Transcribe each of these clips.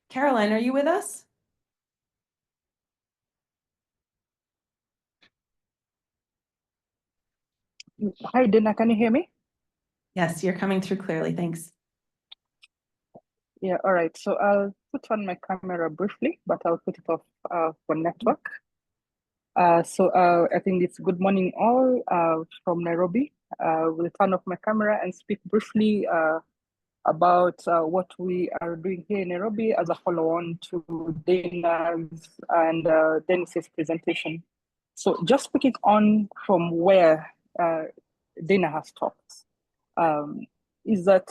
Caroline, are you with us? Hi, Dina, can you hear me? Yes, you're coming through clearly. Thanks. Yeah, all right. So I'll put on my camera briefly, but I'll put it off for network. I think it's good morning all from Nairobi. We'll turn off my camera and speak briefly about what we are doing here in Nairobi as a follow-on to Dana's and Dennis's presentation. So just picking on from where Dana has talked, um, is that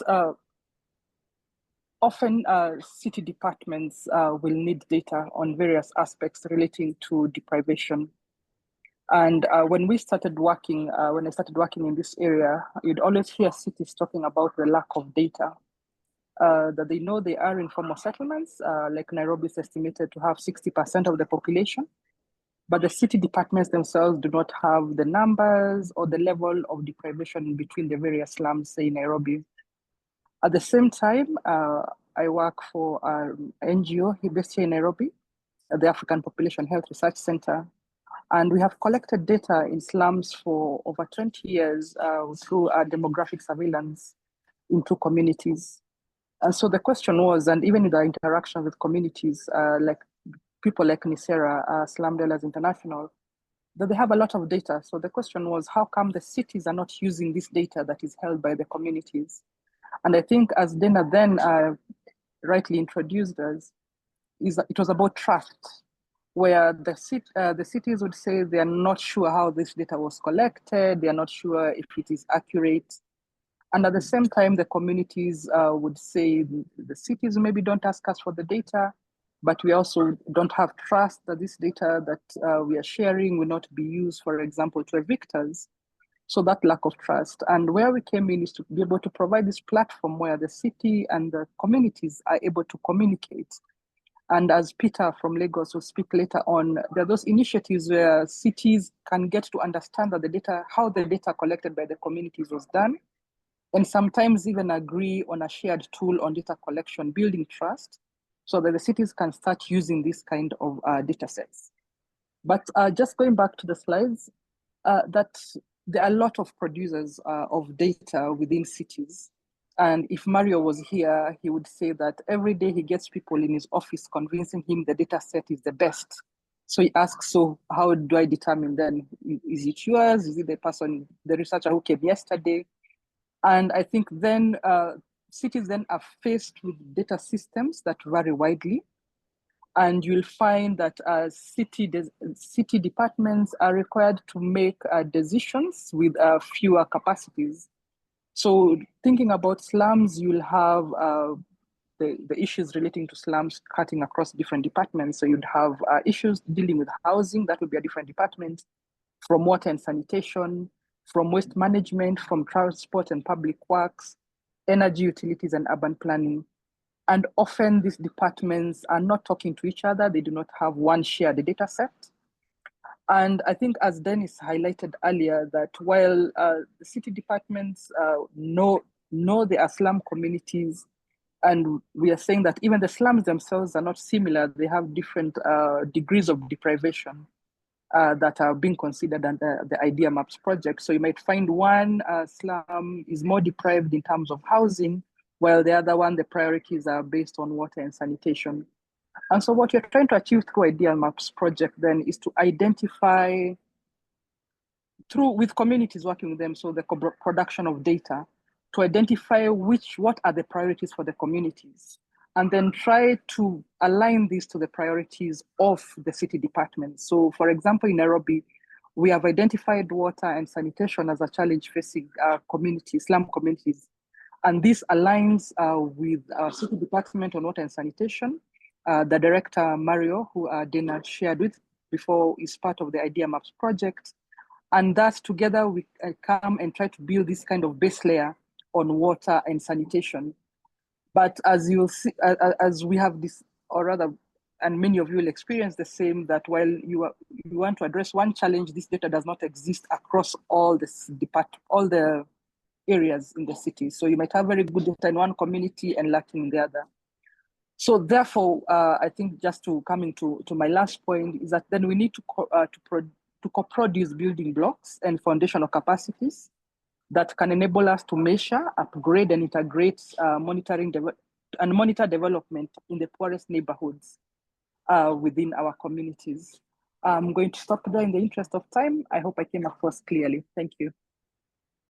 often city departments will need data on various aspects relating to deprivation. And when I started working in this area, you'd always hear cities talking about the lack of data. That they know they are informal settlements, like Nairobi is estimated to have 60% of the population, but the city departments themselves do not have the numbers or the level of deprivation between the various slums, say, in Nairobi. At the same time, I work for an NGO based here in Nairobi, the African Population Health Research Center. And we have collected data in slums for over 20 years through demographic surveillance into communities. And so the question was, and even in the interaction with communities, like people like Nisera, Slum Dwellers International, that they have a lot of data. So the question was, how come the cities are not using this data that is held by the communities? And I think, as Dana then rightly introduced us, it was about trust, where the cities would say they are not sure how this data was collected, they are not sure if it is accurate. And at the same time, the communities would say the cities maybe don't ask us for the data, but we also don't have trust that this data that we are sharing will not be used, for example, to evict us. So that lack of trust. And where we came in is to be able to provide this platform where the city and the communities are able to communicate. And as Peter from Lagos will speak later on, there are those initiatives where cities can get to understand that the data, how the data collected by the communities was done, and sometimes even agree on a shared tool on data collection, building trust, so that the cities can start using this kind of data sets. But just going back to the slides, that there are a lot of producers of data within cities. And if Mario was here, he would say that every day he gets people in his office convincing him the data set is the best. So he asks, so how do I determine then? Is it yours? Is it the person, the researcher who came yesterday? And I think then cities then are faced with data systems that vary widely. And you'll find that city departments are required to make decisions with fewer capacities. So thinking about slums, you'll have the issues relating to slums cutting across different departments. So you'd have issues dealing with housing, that would be a different department, from water and sanitation, from waste management, from transport and public works, energy utilities and urban planning. And often these departments are not talking to each other. They do not have one shared data set. And I think, as Dennis highlighted earlier, that while the city departments know there are slum communities, and we are saying that even the slums themselves are not similar, they have different degrees of deprivation that are being considered under the Idea Maps project. So you might find one slum is more deprived in terms of housing, while the other one, the priorities are based on water and sanitation. And so what you're trying to achieve through Idea Maps project then is to identify through with communities working with them, so the production of data, to identify what are the priorities for the communities, and then try to align these to the priorities of the city department. So for example, in Nairobi, we have identified water and sanitation as a challenge facing communities, slum communities. And this aligns with our city department on water and sanitation. The director, Mario, who Dana shared with before, is part of the Idea Maps project. And thus together we come and try to build this kind of base layer on water and sanitation. But as you'll see, as we have this, or rather, and many of you will experience the same, that while you want to address one challenge, this data does not exist across all all the areas in the city. So you might have very good data in one community and lacking in the other. So therefore, I think just to come into my last point is that then we need to co-produce building blocks and foundational capacities that can enable us to measure, upgrade, and integrate and monitor development in the poorest neighborhoods within our communities. I'm going to stop there in the interest of time. I hope I came across clearly. Thank you.